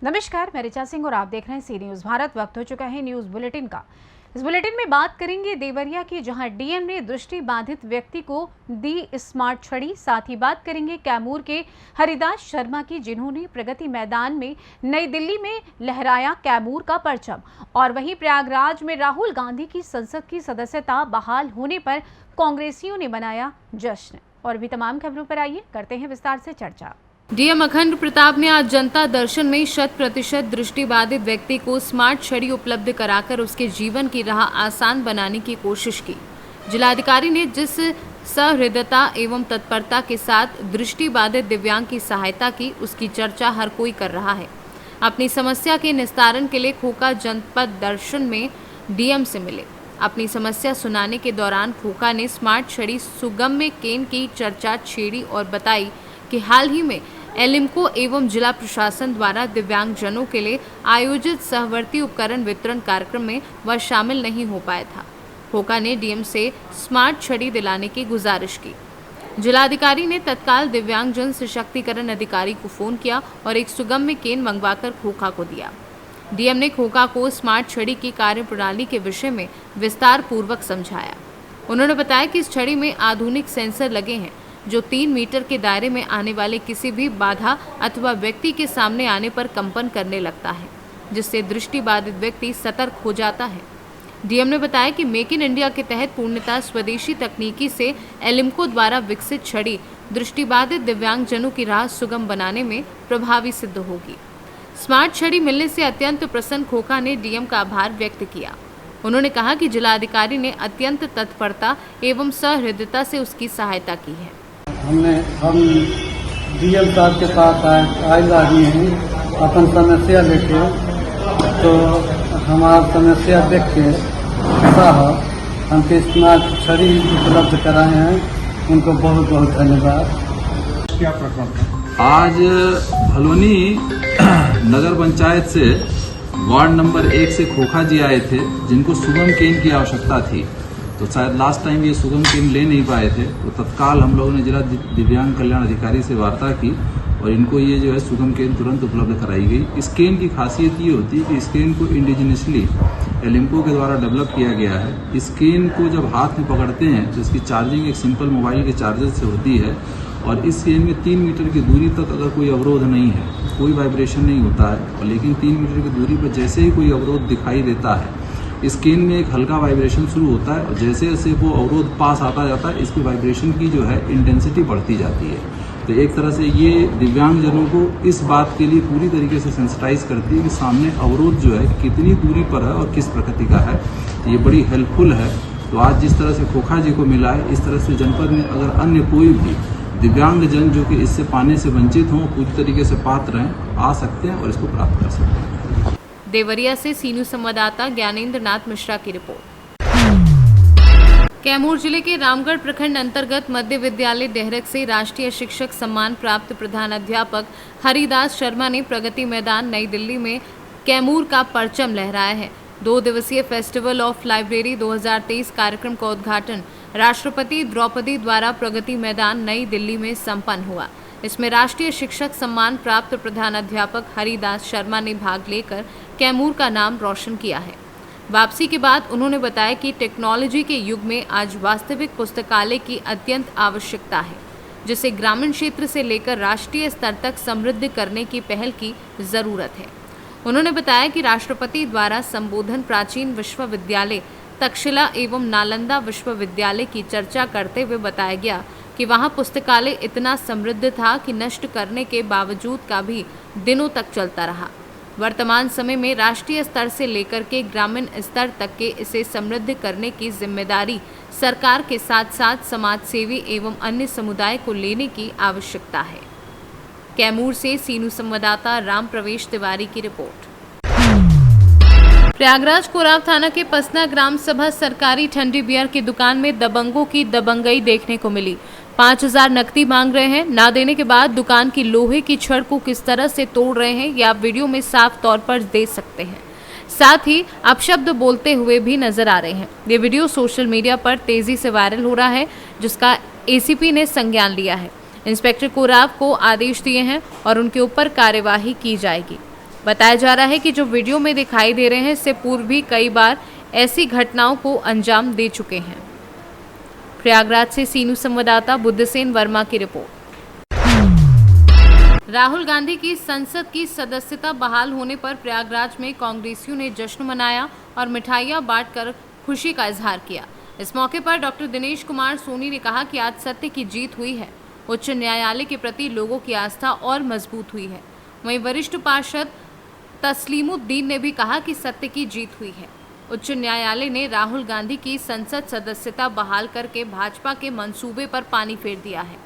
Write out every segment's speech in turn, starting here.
नमस्कार, मैं ऋचा सिंह और आप देख रहे हैं सी न्यूज भारत। वक्त हो चुका है न्यूज बुलेटिन का। इस बुलेटिन में बात करेंगे देवरिया की, जहां डीएम ने दृष्टि बाधित व्यक्ति को दी स्मार्ट छड़ी। साथ ही बात करेंगे कैमूर के हरिदास शर्मा की, जिन्होंने प्रगति मैदान में नई दिल्ली में लहराया कैमूर का परचम। और वहीं प्रयागराज में राहुल गांधी की संसद की सदस्यता बहाल होने पर कांग्रेसियों ने मनाया जश्न। और भी तमाम खबरों पर आइए करते हैं विस्तार से चर्चा। डीएम अखंड प्रताप ने आज जनता दर्शन में 100% दृष्टिबाधित व्यक्ति को स्मार्ट छड़ी उपलब्ध कराकर उसके जीवन की राह आसान बनाने की कोशिश की। जिलाधिकारी ने जिस सहृदयता एवं तत्परता के साथ दृष्टिबाधित दिव्यांग की सहायता की, उसकी चर्चा हर कोई कर रहा है। अपनी समस्या के निस्तारण के लिए खोखा जनपद दर्शन में डीएम से मिले। अपनी समस्या सुनाने के दौरान खोखा ने स्मार्ट छड़ी सुगम्य केन की चर्चा छेड़ी और बताई कि हाल ही में एलिम्को एवं जिला प्रशासन द्वारा दिव्यांगजनों के लिए आयोजित सहवर्ती उपकरण वितरण कार्यक्रम में वह शामिल नहीं हो पाया था। खोखा ने डीएम से स्मार्ट छड़ी दिलाने की गुजारिश की। जिलाधिकारी ने तत्काल दिव्यांगजन सशक्तिकरण अधिकारी को फोन किया और एक सुगम्य केन मंगवाकर खोखा को दिया। डीएम ने खोखा को स्मार्ट छड़ी की कार्यप्रणाली के विषय में विस्तार पूर्वक समझाया। उन्होंने बताया कि इस छड़ी में आधुनिक सेंसर लगे हैं जो 3 मीटर के दायरे में आने वाले किसी भी बाधा अथवा व्यक्ति के सामने आने पर कंपन करने लगता है, जिससे दृष्टिबाधित व्यक्ति सतर्क हो जाता है। डीएम ने बताया कि मेक इन इंडिया के तहत पूर्णतः स्वदेशी तकनीकी से एलिम्को द्वारा विकसित छड़ी दृष्टिबाधित दिव्यांगजनों की राह सुगम बनाने में प्रभावी सिद्ध होगी। स्मार्ट छड़ी मिलने से अत्यंत प्रसन्न खोखा ने डीएम का आभार व्यक्त किया। उन्होंने कहा कि जिलाधिकारी ने अत्यंत तत्परता एवं सहृदयता से उसकी सहायता की है। हम डीएम साहब के पास आए आदमी हैं अपन समस्या लेके, तो हमारी समस्या देख के साहब हमको स्मार्ट छड़ी उपलब्ध कराए हैं, उनको बहुत बहुत धन्यवाद। क्या प्रकरण? आज भलोनी नगर पंचायत से वार्ड नंबर 1 से खोखा जी आए थे, जिनको सुगम केन की आवश्यकता थी। तो शायद लास्ट टाइम ये सुगम केन ले नहीं पाए थे, तो तत्काल हम लोगों ने जिला दिव्यांग कल्याण अधिकारी से वार्ता की और इनको ये जो है सुगम केन तुरंत उपलब्ध कराई गई। इस केन की खासियत ये होती है कि इस केन को इंडिजिनियसली एलिम्को के द्वारा डेवलप किया गया है। इस केन को जब हाथ में पकड़ते हैं तो इसकी चार्जिंग एक सिंपल मोबाइल के चार्जर से होती है और इस केन में 3 मीटर की दूरी तक अगर कोई अवरोध नहीं है, कोई वाइब्रेशन नहीं होता है, और लेकिन 3 मीटर की दूरी पर जैसे ही कोई अवरोध दिखाई देता है, इस केन में एक हल्का वाइब्रेशन शुरू होता है और जैसे जैसे वो अवरोध पास आता जाता है, इसकी वाइब्रेशन की जो है इंटेंसिटी बढ़ती जाती है। तो एक तरह से ये दिव्यांगजनों को इस बात के लिए पूरी तरीके से सेंसिटाइज करती है कि सामने अवरोध जो है कितनी दूरी पर है और किस प्रकृति का है। तो ये बड़ी हेल्पफुल है। तो आज जिस तरह से खोखा जी को मिला है, इस तरह से जनपद में अगर अन्य कोई भी दिव्यांगजन जो कि इससे पाने से वंचित हों, पूरी तरीके से पात्र हैं, आ सकते हैं और इसको प्राप्त कर सकते हैं। देवरिया से सी न्यूज संवाददाता ज्ञानेंद्र नाथ मिश्रा की रिपोर्ट। कैमूर जिले के रामगढ़ प्रखंड अंतर्गत मध्य विद्यालय डेहरक से राष्ट्रीय शिक्षक सम्मान प्राप्त प्रधानाध्यापक हरिदास शर्मा ने प्रगति मैदान नई दिल्ली में कैमूर का परचम लहराया है। 2 दिवसीय फेस्टिवल ऑफ लाइब्रेरी 2023 कार्यक्रम का उद्घाटन राष्ट्रपति द्रौपदी द्वारा प्रगति मैदान नई दिल्ली में संपन्न हुआ। इसमें राष्ट्रीय शिक्षक सम्मान प्राप्त प्रधानाध्यापक हरिदास शर्मा ने भाग लेकर कैमूर का नाम रोशन किया है। वापसी के बाद उन्होंने बताया कि टेक्नोलॉजी के युग में आज वास्तविक पुस्तकालय की अत्यंत आवश्यकता है, जिसे ग्रामीण क्षेत्र से लेकर राष्ट्रीय स्तर तक समृद्ध करने की पहल की जरूरत है। उन्होंने बताया कि राष्ट्रपति द्वारा संबोधन प्राचीन विश्वविद्यालय तक्षशिला एवं नालंदा विश्वविद्यालय की चर्चा करते हुए बताया गया कि वहां पुस्तकालय इतना समृद्ध था कि नष्ट करने के बावजूद का भी दिनों तक चलता रहा। वर्तमान समय में राष्ट्रीय स्तर से लेकर के ग्रामीण स्तर तक के इसे समृद्ध करने की जिम्मेदारी सरकार के साथ साथ समाज सेवी एवं अन्य समुदाय को लेने की आवश्यकता है। कैमूर से सीनू संवाददाता राम प्रवेश तिवारी की रिपोर्ट। प्रयागराज कोराव थाना के पसना ग्राम सभा सरकारी ठंडी बियर की दुकान में दबंगों की दबंगई देखने को मिली। 5000 नकदी मांग रहे हैं। ना देने के बाद दुकान की लोहे की छड़ को किस तरह से तोड़ रहे हैं ये आप वीडियो में साफ तौर पर देख सकते हैं। साथ ही अपशब्द बोलते हुए भी नजर आ रहे हैं। ये वीडियो सोशल मीडिया पर तेजी से वायरल हो रहा है, जिसका एसीपी ने संज्ञान लिया है। इंस्पेक्टर कोराव को आदेश दिए हैं और उनके ऊपर कार्यवाही की जाएगी। बताया जा रहा है कि जो वीडियो में दिखाई दे रहे हैं इससे पूर्व भी कई बार ऐसी घटनाओं को अंजाम दे चुके हैं। प्रयागराज से सीनू संवाददाता बुद्धसेन वर्मा की रिपोर्ट। राहुल गांधी की संसद की सदस्यता बहाल होने पर प्रयागराज में कांग्रेसियों ने जश्न मनाया और मिठाइयां बांटकर खुशी का इजहार किया। इस मौके पर डॉक्टर दिनेश कुमार सोनी ने कहा कि आज सत्य की जीत हुई है। उच्च न्यायालय के प्रति लोगों की आस्था और मजबूत हुई है। वहीं वरिष्ठ पार्षद तस्लीमुद्दीन ने भी कहा कि सत्य की जीत हुई है। उच्च न्यायालय ने राहुल गांधी की संसद सदस्यता बहाल करके भाजपा के मंसूबे पर पानी फेर दिया है।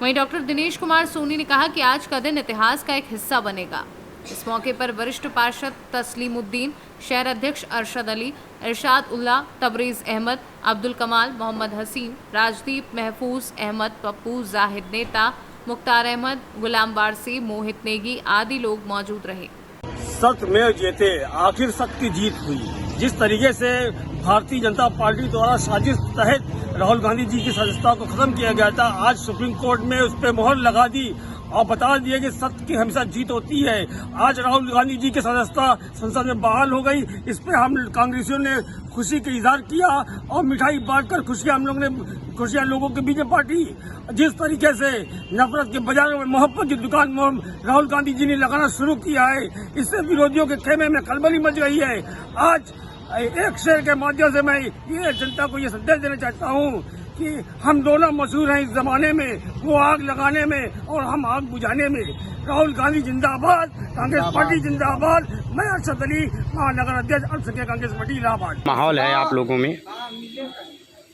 वहीं डॉक्टर दिनेश कुमार सोनी ने कहा कि आज का दिन इतिहास का एक हिस्सा बनेगा। इस मौके पर वरिष्ठ पार्षद तस्लीमुद्दीन, शहर अध्यक्ष अरशद अली, इरशाद उल्लाह, तबरेज अहमद, अब्दुल कमाल, मोहम्मद हसीन, राजदीप, महफूज अहमद, पप्पू, जाहिद नेता, मुख्तार अहमद, गुलाम वारसी, मोहित नेगी आदि लोग मौजूद रहे। सत्य में जीते, आखिर सत्य की जीत हुई। जिस तरीके से भारतीय जनता पार्टी द्वारा साजिश तहत राहुल गांधी जी की सदस्यता को खत्म किया गया था, आज सुप्रीम कोर्ट में उस पर मोहर लगा दी और बता दिया कि सत्य की हमेशा जीत होती है। आज राहुल गांधी जी की सदस्यता संसद में बहाल हो गई। इस पे हम कांग्रेसियों ने खुशी का इजहार किया और मिठाई बांटकर खुशियां लोगों के बीच में बांटी। जिस तरीके से नफरत के बाजारों में मोहब्बत की दुकान राहुल गांधी जी ने लगाना शुरू किया है, इससे विरोधियों के खेमे में खलबली मच गई है। आज एक शेर के माध्यम से मैं ये जनता को ये संदेश देना चाहता हूँ कि हम दोनों मशहूर हैं इस जमाने में, वो आग लगाने में और हम आग बुझाने में। राहुल गांधी जिंदाबाद, कांग्रेस पार्टी जिंदाबाद। मैं अरशद अली, महानगर अध्यक्ष अल्पसंख्यक कांग्रेस पार्टी इलाहाबाद। माहौल है आप लोगों में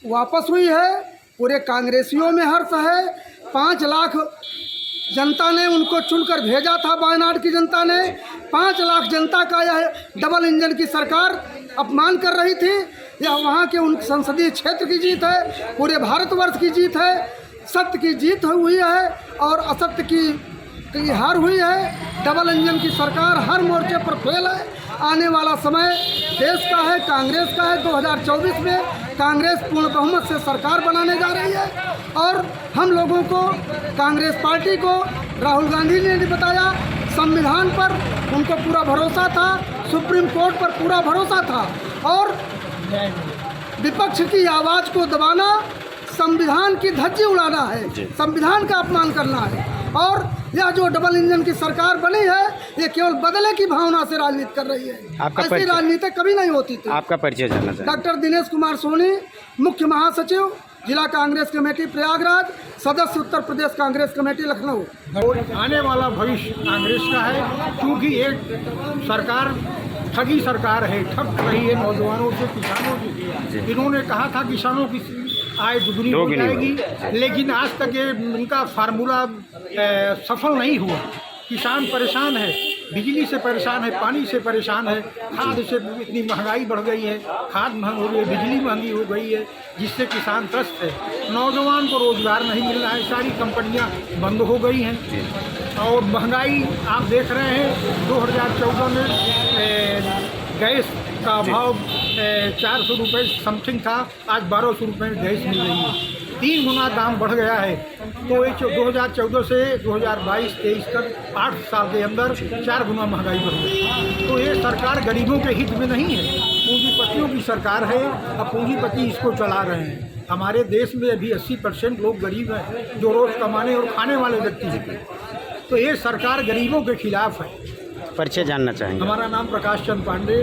वापस हुई है, पूरे कांग्रेसियों में हर्ष है। 5 लाख जनता ने उनको चुनकर भेजा था, वायनाड की जनता ने। 5 लाख जनता का यह डबल इंजन की सरकार अपमान कर रही थी। यह वहाँ के उन संसदीय क्षेत्र की जीत है, पूरे भारतवर्ष की जीत है। सत्य की जीत हुई है और असत्य की हार हुई है। डबल इंजन की सरकार हर मोर्चे पर फेल है। आने वाला समय देश का है, कांग्रेस का है। 2024 में कांग्रेस पूर्ण बहुमत से सरकार बनाने जा रही है और हम लोगों को, कांग्रेस पार्टी को राहुल गांधी ने बताया, संविधान पर उनको पूरा भरोसा था, सुप्रीम कोर्ट पर पूरा भरोसा था और विपक्ष की आवाज़ को दबाना, संविधान की धज्जी उड़ाना है, संविधान का अपमान करना है। और यह जो डबल इंजन की सरकार बनी है, ये केवल बदले की भावना से राजनीति कर रही है। ऐसी राजनीति कभी नहीं होती थी। आपका परिचय जानना चाहिए। डॉक्टर दिनेश कुमार सोनी, मुख्य महासचिव, जिला कांग्रेस कमेटी प्रयागराज, सदस्य उत्तर प्रदेश कांग्रेस कमेटी लखनऊ। आने वाला भविष्य कांग्रेस का है, क्योंकि एक सरकार ठगी सरकार है, ठग रही है नौजवानों से, किसानों से। इन्होंने कहा था किसानों की आय दुगनी हो जाएगी, लेकिन आज तक ये इनका फार्मूला सफल नहीं हुआ। किसान परेशान है, बिजली से परेशान है, पानी से परेशान है, खाद से इतनी महंगाई बढ़ गई है, खाद महंगी हो गई है, बिजली महंगी हो गई है, जिससे किसान त्रस्त है। नौजवान को रोजगार नहीं मिल रहा है, सारी कंपनियां बंद हो गई हैं और महंगाई आप देख रहे हैं। 2014 में गैस का भाव 400 रुपये समथिंग था, आज 1200 रुपये में गैस मिल रही है। 3 गुना दाम बढ़ गया है। तो 2014 से 2022-23 तक 8 साल के अंदर 4 गुना महंगाई बढ़ गई। तो ये सरकार गरीबों के हित में नहीं है, पूंजीपतियों की सरकार है और पूंजीपति इसको चला रहे हैं। हमारे देश में अभी 80% लोग गरीब हैं, जो रोज़ कमाने और खाने वाले व्यक्ति हैं। तो ये सरकार गरीबों के खिलाफ है। परिचय जानना चाहेंगे। हमारा नाम प्रकाश चंद पांडे,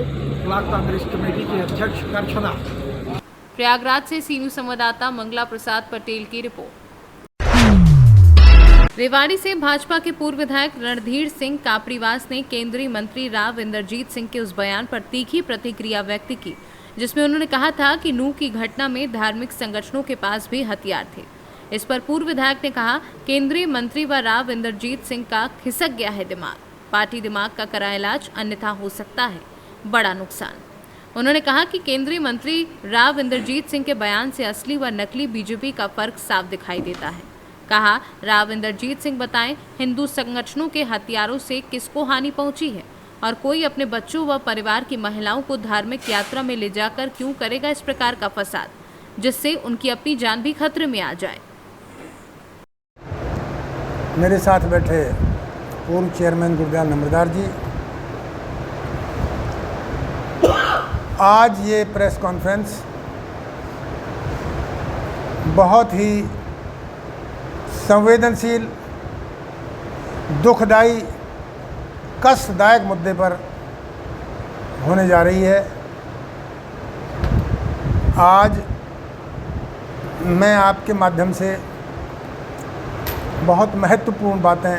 ब्लॉक कांग्रेस कमेटी के अध्यक्ष करछना। प्रयागराज से सीनू संवाददाता मंगला प्रसाद पटेल की रिपोर्ट। रेवाड़ी से भाजपा के पूर्व विधायक रणधीर सिंह कापड़ीवास ने केंद्रीय मंत्री राव इंद्रजीत सिंह के उस बयान पर तीखी प्रतिक्रिया व्यक्त की, जिसमें उन्होंने कहा था कि नूह की घटना में धार्मिक संगठनों के पास भी हथियार थे। इस पर पूर्व विधायक ने कहा, केंद्रीय मंत्री व राव इंद्रजीत सिंह का खिसक गया है दिमाग, पार्टी दिमाग का करा इलाज, अन्यथा हो सकता है बड़ा नुकसान। उन्होंने कहा कि केंद्रीय मंत्री राव इंद्रजीत सिंह के बयान से असली व नकली बीजेपी का फर्क साफ दिखाई देता है। कहा, राव इंद्रजीत सिंह बताएं, हिंदू संगठनों के हथियारों से किसको हानि पहुंची है और कोई अपने बच्चों व परिवार की महिलाओं को धार्मिक यात्रा में ले जाकर क्यों करेगा इस प्रकार का फसाद, जिससे उनकी अपनी जान भी खतरे में आ जाए। मेरे साथ बैठे पूर्व चेयरमैन गुरदयाल नंबरदार जी, आज ये प्रेस कॉन्फ्रेंस बहुत ही संवेदनशील, दुखदाई, कष्टदायक मुद्दे पर होने जा रही है। आज मैं आपके माध्यम से बहुत महत्वपूर्ण बातें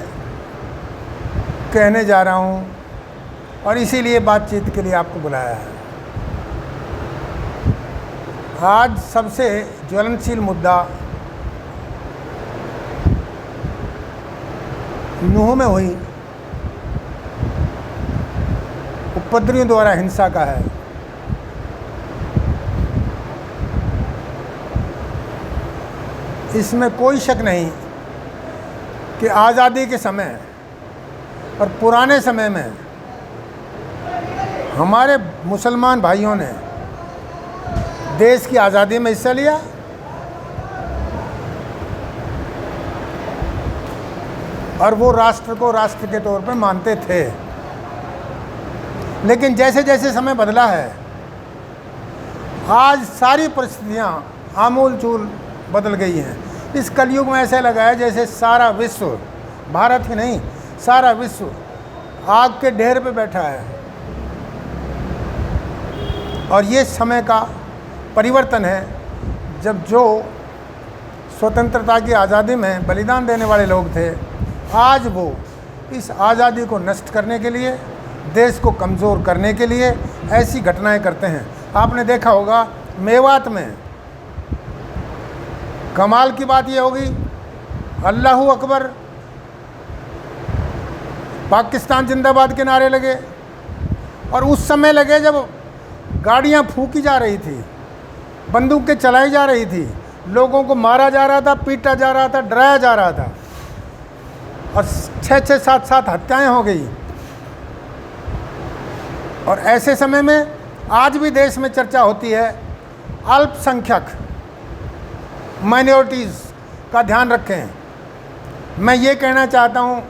कहने जा रहा हूं और इसीलिए बातचीत के लिए आपको बुलाया है। आज सबसे ज्वलनशील मुद्दा नूह में हुई उपद्रवियों द्वारा हिंसा का है। इसमें कोई शक नहीं कि आज़ादी के समय और पुराने समय में हमारे मुसलमान भाइयों ने देश की आज़ादी में हिस्सा लिया और वो राष्ट्र को राष्ट्र के तौर पर मानते थे। लेकिन जैसे जैसे समय बदला है, आज सारी परिस्थितियाँ आमूल चूल बदल गई हैं। इस कलयुग में ऐसा लगा है जैसे सारा विश्व, भारत ही नहीं सारा विश्व आग के ढेर पे बैठा है। और ये समय का परिवर्तन है जब जो स्वतंत्रता की आज़ादी में बलिदान देने वाले लोग थे, आज वो इस आज़ादी को नष्ट करने के लिए, देश को कमज़ोर करने के लिए ऐसी घटनाएं करते हैं। आपने देखा होगा मेवात में कमाल की बात ये होगी, अल्लाहू अकबर, पाकिस्तान जिंदाबाद के नारे लगे और उस समय लगे जब गाड़ियां फूकी जा रही थी, बंदूकें चलाई जा रही थी, लोगों को मारा जा रहा था, पीटा जा रहा था, डराया जा रहा था और 6-6, 7-7 हत्याएं हो गई। और ऐसे समय में आज भी देश में चर्चा होती है अल्पसंख्यक माइनॉरिटीज़ का ध्यान रखें। मैं ये कहना चाहता हूँ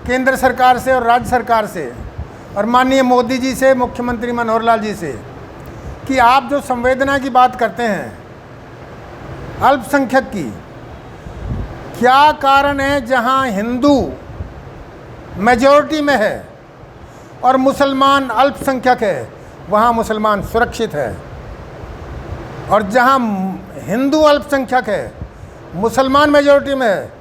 केंद्र सरकार से और राज्य सरकार से और माननीय मोदी जी से, मुख्यमंत्री मनोहर लाल जी से, कि आप जो संवेदना की बात करते हैं अल्पसंख्यक की, क्या कारण है जहाँ हिंदू मेजॉरिटी में है और मुसलमान अल्पसंख्यक है, वहाँ मुसलमान सुरक्षित है, और जहाँ हिंदू अल्पसंख्यक है, मुसलमान मेजॉरिटी में है,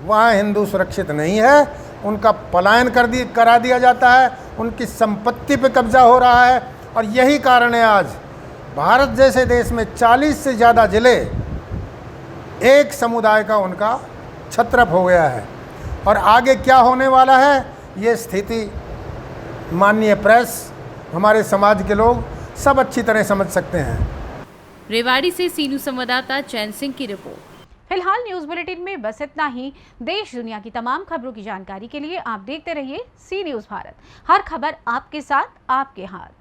वहाँ हिंदू सुरक्षित नहीं है। उनका पलायन करा दिया जाता है, उनकी संपत्ति पे कब्जा हो रहा है। और यही कारण है आज भारत जैसे देश में 40 से ज़्यादा ज़िले एक समुदाय का उनका छत्रप हो गया है। और आगे क्या होने वाला है, ये स्थिति माननीय प्रेस, हमारे समाज के लोग सब अच्छी तरह समझ सकते हैं। रेवाड़ी से सी न्यूज़ संवाददाता चैन सिंह की रिपोर्ट। फिलहाल न्यूज़ बुलेटिन में बस इतना ही। देश दुनिया की तमाम खबरों की जानकारी के लिए आप देखते रहिए सी न्यूज़ भारत। हर खबर आपके साथ, आपके हाथ।